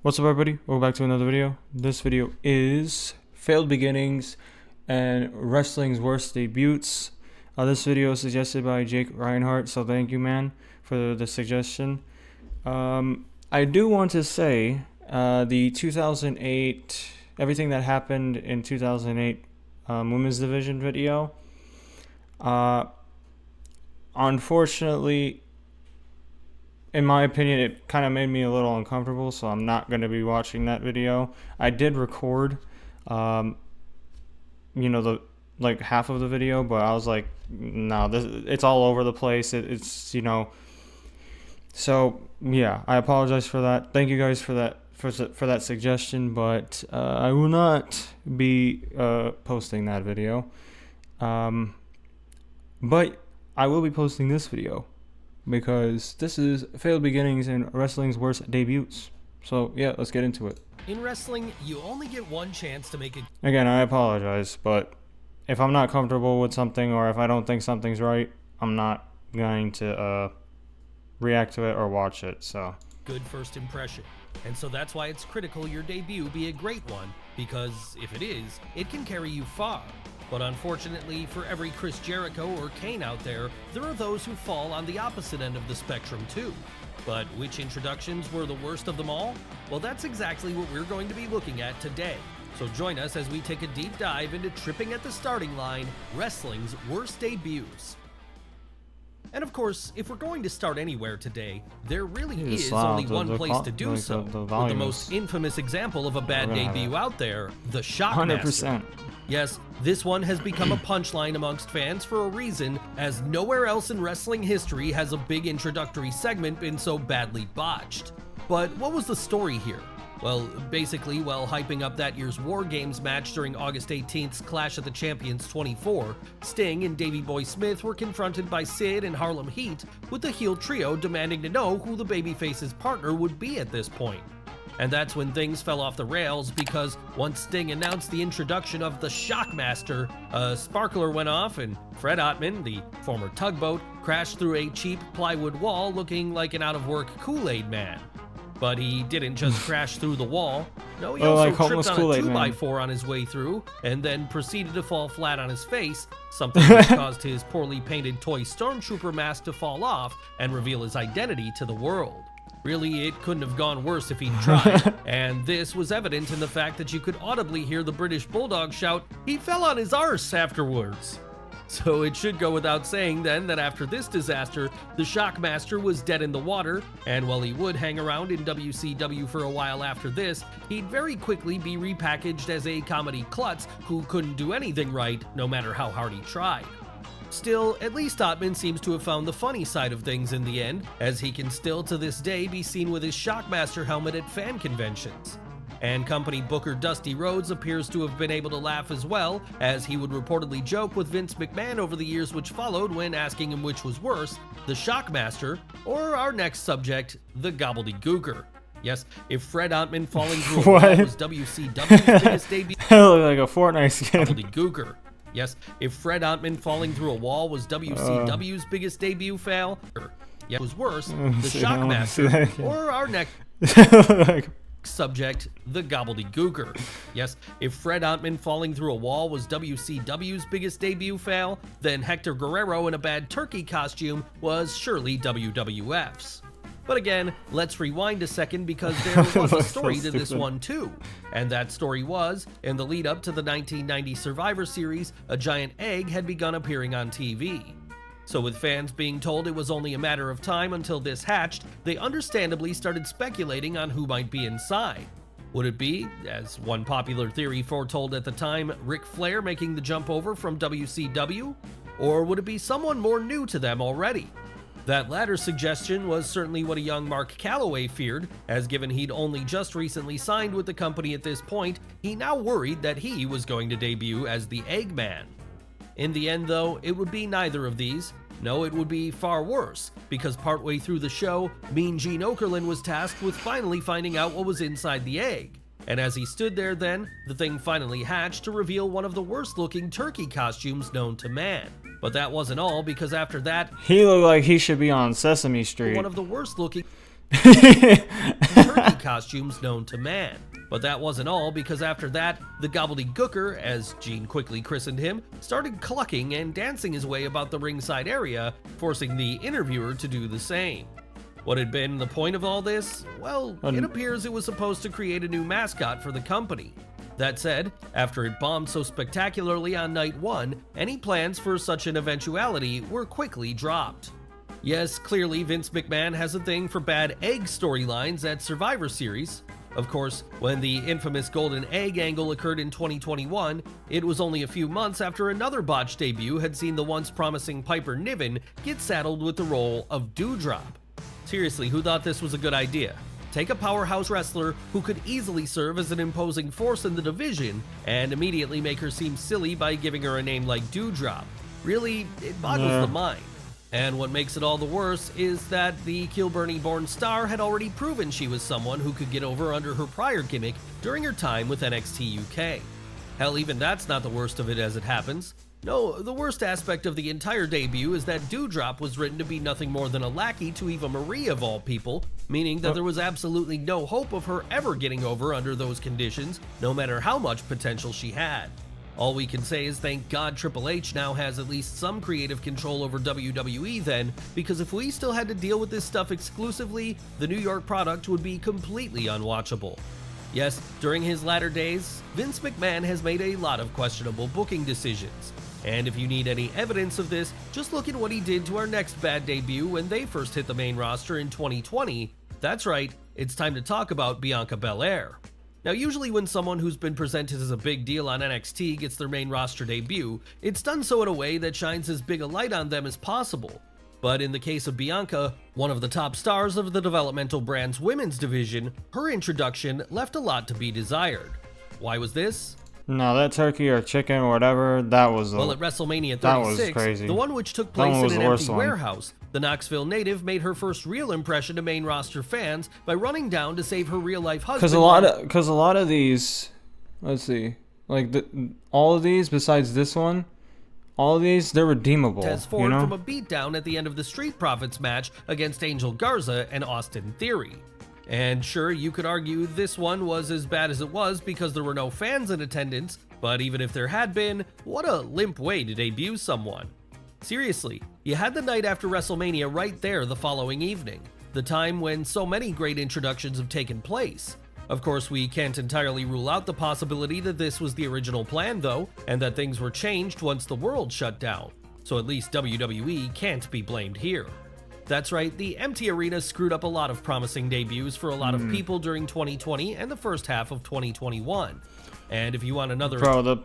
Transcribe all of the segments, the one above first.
What's up, everybody? Welcome back to another video. This video is failed beginnings and wrestling's worst debuts. This video is suggested by Jake Reinhardt, so thank you, man, for the suggestion. I do want to say the 2008, everything that happened in 2008 women's division video, unfortunately, in my opinion, it kind of made me a little uncomfortable, so I'm not going to be watching that video. I did record, the like half of the video, but I was like, no, it's all over the place. So yeah, I apologize for that. Thank you guys for that for that suggestion, but I will not be posting that video. But I will be posting this video, because this is failed beginnings and wrestling's worst debuts. So yeah, let's get into it. In wrestling, you only get one chance to make it. Again, I apologize, but if I'm not comfortable with something, or if I don't think something's right, I'm not going to react to it or watch it. So Good first impression. And so that's why it's critical your debut be a great one, because if it is, it can carry you far. But unfortunately, for every Chris Jericho or Kane out there are those who fall on the opposite end of the spectrum too. But which introductions were the worst of them all? Well, that's exactly what we're going to be looking at today. So join us as we take a deep dive into tripping at the starting line, wrestling's worst debuts. And of course, if we're going to start anywhere today, there really is only one place to do so, with the most infamous example of a bad debut out there, the Shockmaster. 100%. Yes, this one has become a punchline amongst fans for a reason, as nowhere else in wrestling history has a big introductory segment been so badly botched. But what was the story here? Well, basically, while hyping up that year's War Games match during August 18th's Clash of the Champions 24, Sting and Davey Boy Smith were confronted by Sid and Harlem Heat, with the heel trio demanding to know who the babyface's partner would be at this point. And that's when things fell off the rails, because once Sting announced the introduction of the Shockmaster, a sparkler went off and Fred Ottman, the former Tugboat, crashed through a cheap plywood wall looking like an out-of-work Kool-Aid man. But he didn't just crash through the wall. No, he also tripped on a 2x4 on his way through, and then proceeded to fall flat on his face, something which caused his poorly painted toy stormtrooper mask to fall off and reveal his identity to the world. Really, it couldn't have gone worse if he'd tried, and this was evident in the fact that you could audibly hear the British Bulldog shout, "He fell on his arse," afterwards. So it should go without saying then that after this disaster, the Shockmaster was dead in the water, and while he would hang around in WCW for a while after this, he'd very quickly be repackaged as a comedy klutz who couldn't do anything right, no matter how hard he tried. Still, at least Ottman seems to have found the funny side of things in the end, as he can still to this day be seen with his Shockmaster helmet at fan conventions. And company booker Dusty Rhodes appears to have been able to laugh as well, as he would reportedly joke with Vince McMahon over the years which followed when asking him which was worse, the Shockmaster, or our next subject, the Gobbledygooker. Yes, if Fred Ottman falling through a wall was WCW's biggest debut, like a Fortnite skin. Gobbledygooker. Yes, if Fred Ottman falling through a wall was WCW's biggest debut fail, yeah, it was worse, the Shockmaster, or our next subject, the Gobbledygooker. Yes, if Fred Ottman falling through a wall was WCW's biggest debut fail, then Hector Guerrero in a bad turkey costume was surely WWF's. But again, let's rewind a second, because there was a story to this one too. And that story was, in the lead up to the 1990 Survivor Series, a giant egg had begun appearing on TV. So with fans being told it was only a matter of time until this hatched, they understandably started speculating on who might be inside. Would it be, as one popular theory foretold at the time, Ric Flair making the jump over from WCW? Or would it be someone more new to them already? That latter suggestion was certainly what a young Mark Calloway feared, as given he'd only just recently signed with the company at this point, he now worried that he was going to debut as the Eggman. In the end though, it would be neither of these. No, it would be far worse, because partway through the show, Mean Gene Okerlund was tasked with finally finding out what was inside the egg. And as he stood there then, the thing finally hatched to reveal one of the worst looking turkey costumes known to man. But that wasn't all, because after that, he looked like he should be on Sesame Street. One of the worst looking turkey costumes known to man. But that wasn't all, because after that, the gobbledygooker, as Gene quickly christened him, started clucking and dancing his way about the ringside area, forcing the interviewer to do the same. What had been the point of all this? Well, it appears it was supposed to create a new mascot for the company. That said, after it bombed so spectacularly on night one, any plans for such an eventuality were quickly dropped. Yes, clearly Vince McMahon has a thing for bad egg storylines at Survivor Series. Of course, when the infamous golden egg angle occurred in 2021, it was only a few months after another botched debut had seen the once promising Piper Niven get saddled with the role of Dewdrop. Seriously, who thought this was a good idea? Take a powerhouse wrestler who could easily serve as an imposing force in the division and immediately make her seem silly by giving her a name like Dewdrop. Really, it boggles the mind. And what makes it all the worse is that the Kilburny-born star had already proven she was someone who could get over under her prior gimmick during her time with NXT UK. Hell, even that's not the worst of it as it happens. No, the worst aspect of the entire debut is that Dewdrop was written to be nothing more than a lackey to Eva Marie of all people, meaning that there was absolutely no hope of her ever getting over under those conditions, no matter how much potential she had. All we can say is thank God Triple H now has at least some creative control over WWE then, because if we still had to deal with this stuff exclusively, the New York product would be completely unwatchable. Yes, during his latter days, Vince McMahon has made a lot of questionable booking decisions. And if you need any evidence of this, just look at what he did to our next bad debut when they first hit the main roster in 2020. That's right, it's time to talk about Bianca Belair. Now, usually when someone who's been presented as a big deal on NXT gets their main roster debut, it's done so in a way that shines as big a light on them as possible. But in the case of Bianca, one of the top stars of the developmental brand's women's division, her introduction left a lot to be desired. Why was this? No, that turkey or chicken or whatever, that was Well, at WrestleMania 36, that was crazy. The one which took place in an empty warehouse, the Knoxville native made her first real impression to main roster fans by running down to save her real-life husband. Because a lot of these, let's see, like all of these besides this one, all of these, they're redeemable. From a beatdown at the end of the Street Profits match against Angel Garza and Austin Theory. And sure, you could argue this one was as bad as it was because there were no fans in attendance, but even if there had been, what a limp way to debut someone. Seriously, you had the night after WrestleMania right there the following evening, the time when so many great introductions have taken place. Of course, we can't entirely rule out the possibility that this was the original plan though, and that things were changed once the world shut down. So at least WWE can't be blamed here. That's right, the empty arena screwed up a lot of promising debuts for a lot of people during 2020 and the first half of 2021. And if you want another... Bro, the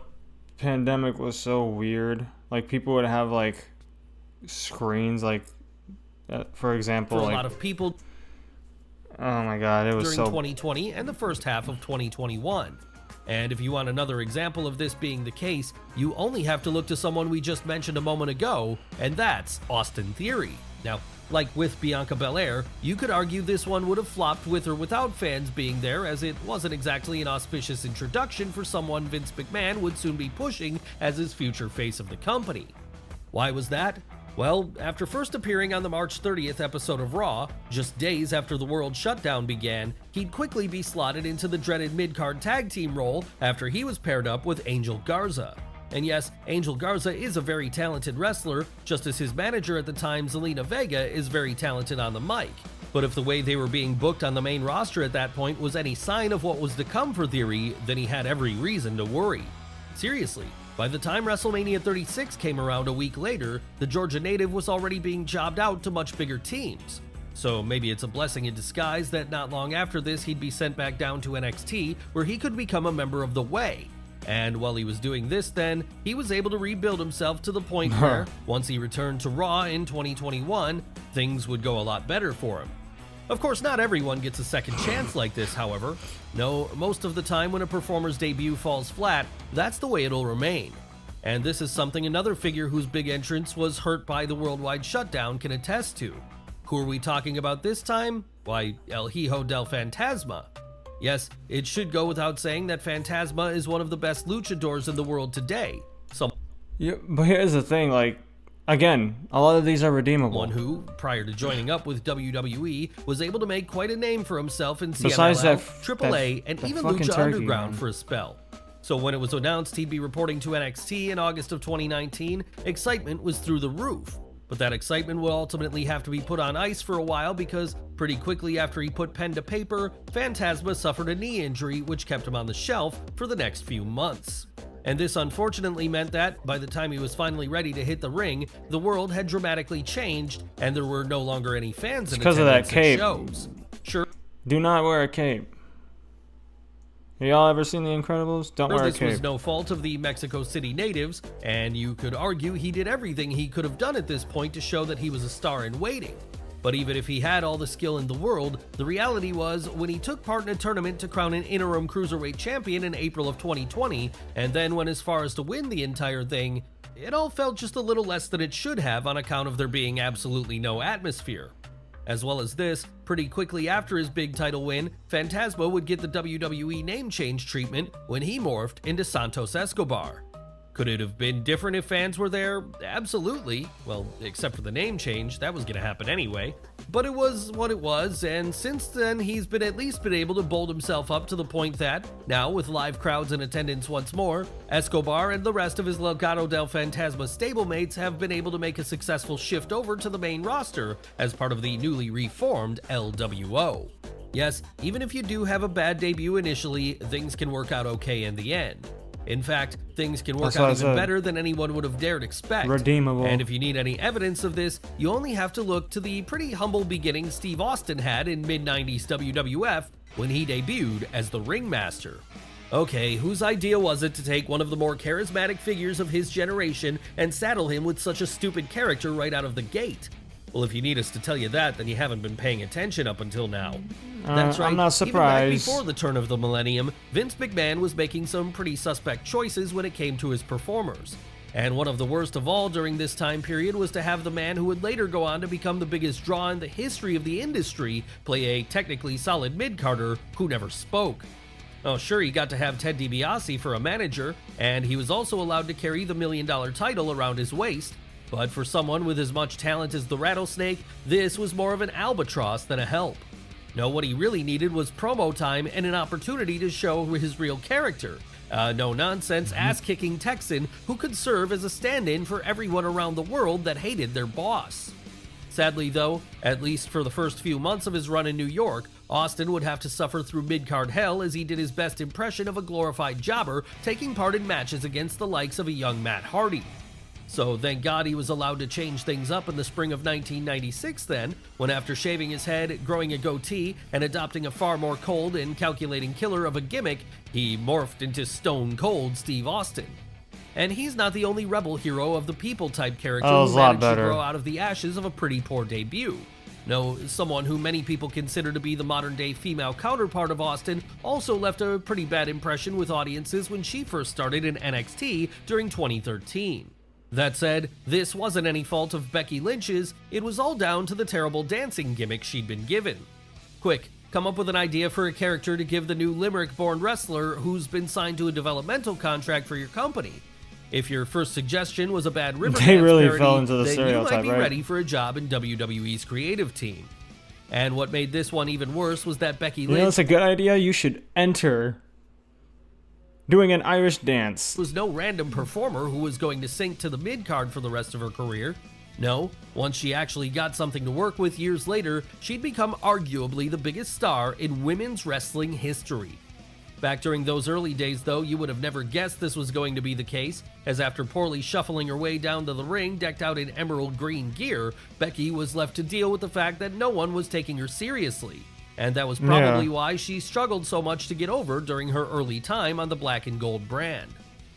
pandemic was so weird. Like, people would have, like, screens, like, for example... For a lot of people... Oh my god, it was during 2020 and the first half of 2021. And if you want another example of this being the case, you only have to look to someone we just mentioned a moment ago, and that's Austin Theory. Now, like with Bianca Belair, you could argue this one would have flopped with or without fans being there, as it wasn't exactly an auspicious introduction for someone Vince McMahon would soon be pushing as his future face of the company. Why was that? Well, after first appearing on the March 30th episode of Raw, just days after the world shutdown began, he'd quickly be slotted into the dreaded mid-card tag team role after he was paired up with Angel Garza. And yes, Angel Garza is a very talented wrestler, just as his manager at the time, Zelina Vega, is very talented on the mic. But if the way they were being booked on the main roster at that point was any sign of what was to come for Theory, then he had every reason to worry. Seriously, by the time WrestleMania 36 came around a week later, the Georgia native was already being jobbed out to much bigger teams. So maybe it's a blessing in disguise that not long after this he'd be sent back down to NXT, where he could become a member of The Way. And while he was doing this then, he was able to rebuild himself to the point where, once he returned to Raw in 2021, things would go a lot better for him. Of course, not everyone gets a second chance like this, however. No, most of the time when a performer's debut falls flat, that's the way it'll remain. And this is something another figure whose big entrance was hurt by the worldwide shutdown can attest to. Who are we talking about this time? Why, El Hijo del Fantasma. Yes, it should go without saying that Fantasma is one of the best luchadors in the world today. Yeah, but here's the thing, like, Again, a lot of these are redeemable. One who, prior to joining up with WWE, was able to make quite a name for himself in Besides CMLL, that AAA, and that even fucking Lucha turkey, Underground man. for a spell. So when it was announced he'd be reporting to NXT in August of 2019, excitement was through the roof. But that excitement will ultimately have to be put on ice for a while because pretty quickly after he put pen to paper, Phantasma suffered a knee injury which kept him on the shelf for the next few months. And this unfortunately meant that, by the time he was finally ready to hit the ring, the world had dramatically changed and there were no longer any fans in because of that attendance at cape. shows. Sure, Do not wear a cape. Have y'all ever seen The Incredibles? Don't wear a this was cape. no fault of the Mexico City natives, and you could argue he did everything he could have done at this point to show that he was a star in waiting. But even if he had all the skill in the world, the reality was when he took part in a tournament to crown an interim cruiserweight champion in April of 2020, and then went as far as to win the entire thing, it all felt just a little less than it should have on account of there being absolutely no atmosphere. As well as this, pretty quickly after his big title win, Phantasma would get the WWE name change treatment when he morphed into Santos Escobar. Could it have been different if fans were there? Absolutely. Well, except for the name change, that was going to happen anyway. But it was what it was, and since then he's at least been able to bold himself up to the point that, now with live crowds in attendance once more, Escobar and the rest of his Legado del Fantasma stablemates have been able to make a successful shift over to the main roster as part of the newly reformed LWO. Yes, even if you do have a bad debut initially, things can work out okay in the end. In fact, things can work That's what I out even said. better than anyone would have dared expect. Redeemable. And if you need any evidence of this, you only have to look to the pretty humble beginnings Steve Austin had in mid-90s WWF when he debuted as the Ringmaster. Okay, whose idea was it to take one of the more charismatic figures of his generation and saddle him with such a stupid character right out of the gate? Well, if you need us to tell you that, then you haven't been paying attention up until now. That's right. I'm not surprised. Even back before the turn of the millennium, Vince McMahon was making some pretty suspect choices when it came to his performers. And one of the worst of all during this time period was to have the man who would later go on to become the biggest draw in the history of the industry play a technically solid mid-carder who never spoke. Oh, sure, he got to have Ted DiBiase for a manager, and he was also allowed to carry the $1 million title around his waist. But for someone with as much talent as the Rattlesnake, this was more of an albatross than a help. No, what he really needed was promo time and an opportunity to show his real character. No-nonsense, ass-kicking Texan who could serve as a stand-in for everyone around the world that hated their boss. Sadly though, at least for the first few months of his run in New York, Austin would have to suffer through mid-card hell as he did his best impression of a glorified jobber taking part in matches against the likes of a young Matt Hardy. So thank God he was allowed to change things up in the spring of 1996 then, when after shaving his head, growing a goatee, and adopting a far more cold and calculating killer of a gimmick, he morphed into Stone Cold Steve Austin. And he's not the only rebel hero of the people type character Oh, it was who a lot managed to better. grow out of the ashes of a pretty poor debut. No, someone who many people consider to be the modern-day female counterpart of Austin also left a pretty bad impression with audiences when she first started in NXT during 2013. That said, this wasn't any fault of Becky Lynch's, it was all down to the terrible dancing gimmick she'd been given. Quick, come up with an idea for a character to give the new Limerick-born wrestler who's been signed to a developmental contract for your company. If your first suggestion was a bad Riverdance They really parody, fell into the then you stereotype, might be right? ready for a job in WWE's creative team. And what made this one even worse was that Becky You know, Lynch it's a good idea. You should enter doing an Irish dance. was no random performer who was going to sink to the mid-card for the rest of her career. No, once she actually got something to work with years later, she'd become arguably the biggest star in women's wrestling history. Back during those early days, though, you would have never guessed this was going to be the case, as after poorly shuffling her way down to the ring decked out in emerald green gear, Becky was left to deal with the fact that no one was taking her seriously. And that was probably why she struggled so much to get over during her early time on the black and gold brand.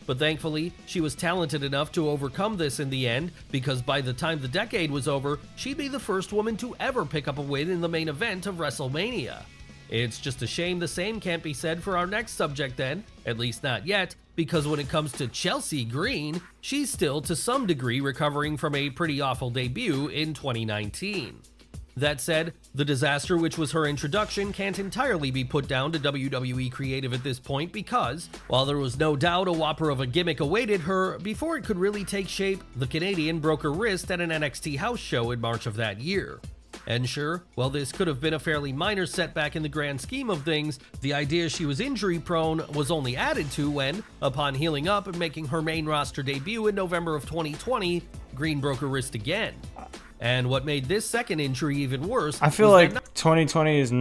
But thankfully, she was talented enough to overcome this in the end, because by the time the decade was over, she'd be the first woman to ever pick up a win in the main event of WrestleMania. It's just a shame the same can't be said for our next subject then, at least not yet, because when it comes to Chelsea Green, she's still to some degree recovering from a pretty awful debut in 2019. That said, the disaster which was her introduction can't entirely be put down to WWE creative at this point because, while there was no doubt a whopper of a gimmick awaited her, before it could really take shape, the Canadian broke her wrist at an NXT house show in March of that year. And sure, while this could have been a fairly minor setback in the grand scheme of things, the idea she was injury-prone was only added to when, upon healing up and making her main roster debut in November of 2020, Green broke her wrist again. And what made this second injury even worse, I feel like 2020 was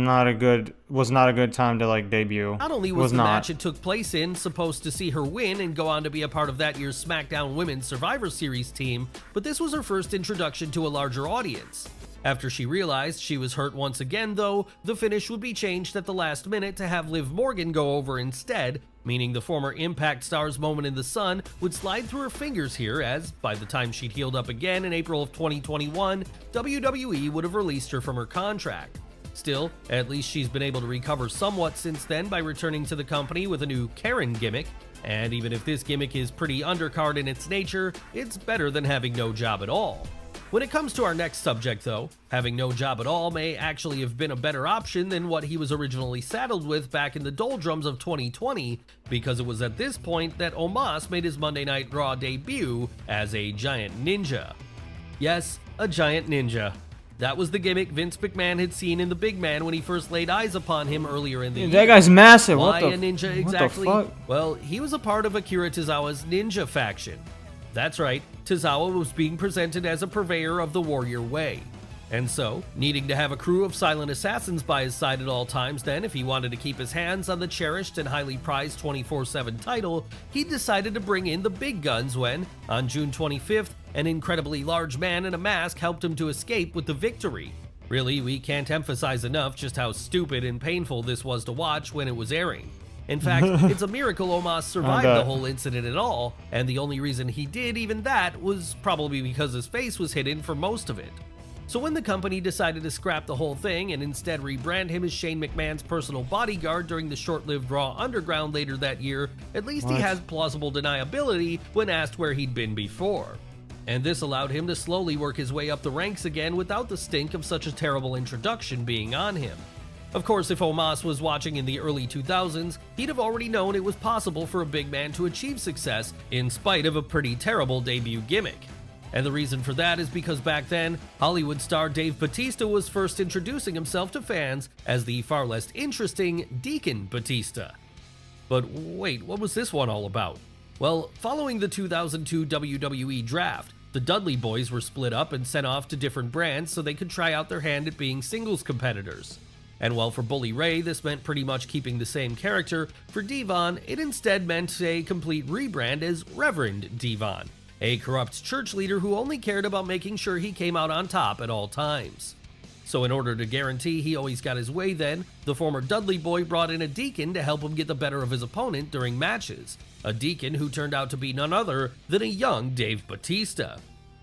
not a good time to like debut. Not only was the match it took place in supposed to see her win and go on to be a part of that year's SmackDown Women's Survivor Series team, but this was her first introduction to a larger audience. After she realized she was hurt once again, though, the finish would be changed at the last minute to have Liv Morgan go over instead, meaning the former Impact star's moment in the sun would slide through her fingers here as, by the time she'd healed up again in April of 2021, WWE would have released her from her contract. Still, at least she's been able to recover somewhat since then by returning to the company with a new Karen gimmick, and even if this gimmick is pretty undercard in its nature, it's better than having no job at all. When it comes to our next subject, though, having no job at all may actually have been a better option than what he was originally saddled with back in the doldrums of 2020, because it was at this point that Omos made his Monday Night Raw debut as a giant ninja. Yes, a giant ninja. That was the gimmick Vince McMahon had seen in the big man when he first laid eyes upon him earlier in the year. That guy's massive. Why a ninja exactly? What the fuck? Well, he was a part of Akira Tozawa's ninja faction. That's right, Tozawa was being presented as a purveyor of the warrior way. And so, needing to have a crew of silent assassins by his side at all times then if he wanted to keep his hands on the cherished and highly prized 24/7 title, he decided to bring in the big guns when, on June 25th, an incredibly large man in a mask helped him to escape with the victory. Really, we can't emphasize enough just how stupid and painful this was to watch when it was airing. In fact, it's a miracle Omos survived the whole incident at all, and the only reason he did even that was probably because his face was hidden for most of it. So when the company decided to scrap the whole thing and instead rebrand him as Shane McMahon's personal bodyguard during the short-lived Raw Underground later that year, at least he has plausible deniability when asked where he'd been before. And this allowed him to slowly work his way up the ranks again without the stink of such a terrible introduction being on him. Of course, if Omos was watching in the early 2000s, he'd have already known it was possible for a big man to achieve success in spite of a pretty terrible debut gimmick. And the reason for that is because back then, Hollywood star Dave Bautista was first introducing himself to fans as the far less interesting Deacon Batista. But wait, what was this one all about? Well, following the 2002 WWE Draft, the Dudley Boys were split up and sent off to different brands so they could try out their hand at being singles competitors. And while for Bully Ray this meant pretty much keeping the same character, for Devon it instead meant a complete rebrand as Reverend Devon, a corrupt church leader who only cared about making sure he came out on top at all times. So in order to guarantee he always got his way then, the former Dudley boy brought in a deacon to help him get the better of his opponent during matches, a deacon who turned out to be none other than a young Dave Bautista.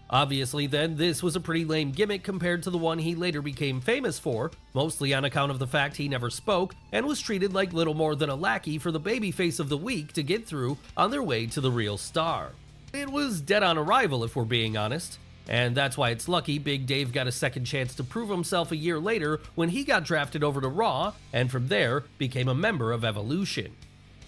Obviously then, this was a pretty lame gimmick compared to the one he later became famous for, mostly on account of the fact he never spoke and was treated like little more than a lackey for the babyface of the week to get through on their way to the real star. It was dead on arrival if we're being honest, and that's why it's lucky Big Dave got a second chance to prove himself a year later when he got drafted over to Raw and from there became a member of Evolution.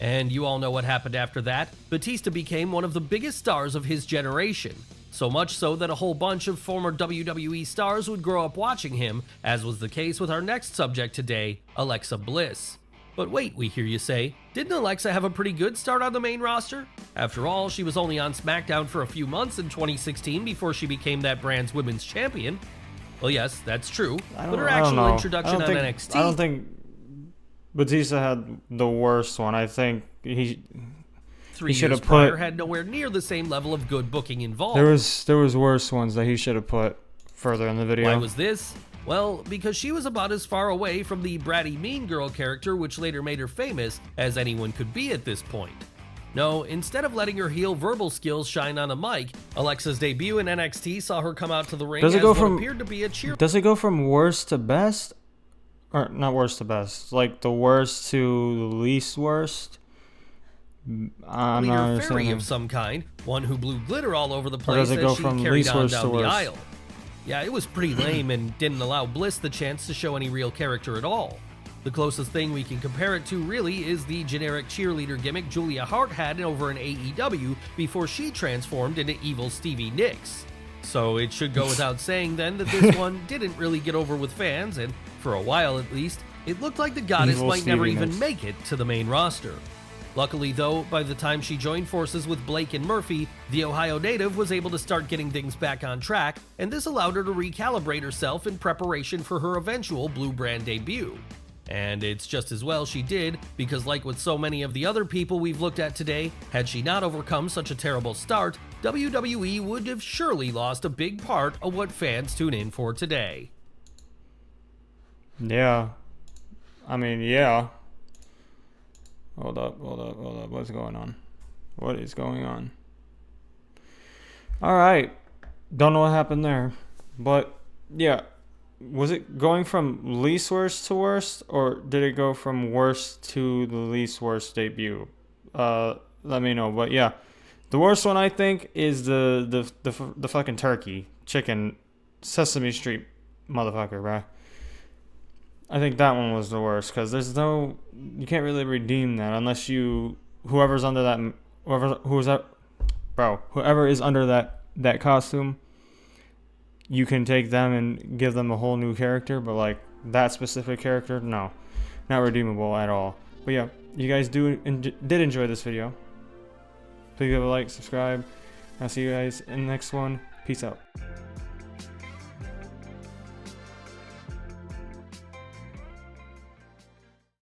And you all know what happened after that. Batista became one of the biggest stars of his generation. So much so that a whole bunch of former WWE stars would grow up watching him, as was the case with our next subject today, Alexa Bliss. But wait, we hear you say, didn't Alexa have a pretty good start on the main roster? After all, she was only on SmackDown for a few months in 2016 before she became that brand's women's champion. Well, yes, that's true, but her actual introduction on NXT... I don't think Batista had the worst one. I think he 3 should years have prior put. had nowhere near the same level of good booking involved. There was worse ones that he should have put further in the video. Why was this? Well, because she was about as far away from the bratty mean girl character which later made her famous as anyone could be at this point. No, instead of letting her heel verbal skills shine on a mic, Alexa's debut in NXT saw her come out to the ring as what appeared to be a cheer. Does it go from worst to best? Or not worst to best, like the worst to the least worst? I'm not fairy of some kind, one who blew glitter all over the place does it go as she from carried least on worst down to the worst? aisle. Yeah, it was pretty lame and didn't allow Bliss the chance to show any real character at all. The closest thing we can compare it to really is the generic cheerleader gimmick Julia Hart had over in AEW before she transformed into evil Stevie Nicks. So it should go without saying then that this one didn't really get over with fans, and for a while at least, it looked like the goddess Evil might never Stevie even Nicks. make it to the main roster. Luckily though, by the time she joined forces with Blake and Murphy, the Ohio native was able to start getting things back on track, and this allowed her to recalibrate herself in preparation for her eventual Blue Brand debut. And it's just as well she did, because like with so many of the other people we've looked at today, had she not overcome such a terrible start, WWE would have surely lost a big part of what fans tune in for today. Yeah. I mean, yeah. Hold up. What's going on? What is going on? Alright. Don't know what happened there. But, yeah. Was it going from least worst to worst, or did it go from worst to the least worst debut? Let me know. But yeah, the worst one I think is the fucking turkey chicken Sesame Street motherfucker, bruh. I think that one was the worst because you can't really redeem that unless whoever is under that costume. You can take them and give them a whole new character, but like that specific character, no, not redeemable at all. But yeah, you guys did enjoy this video. Please give a like, subscribe. I'll see you guys in the next one. Peace out.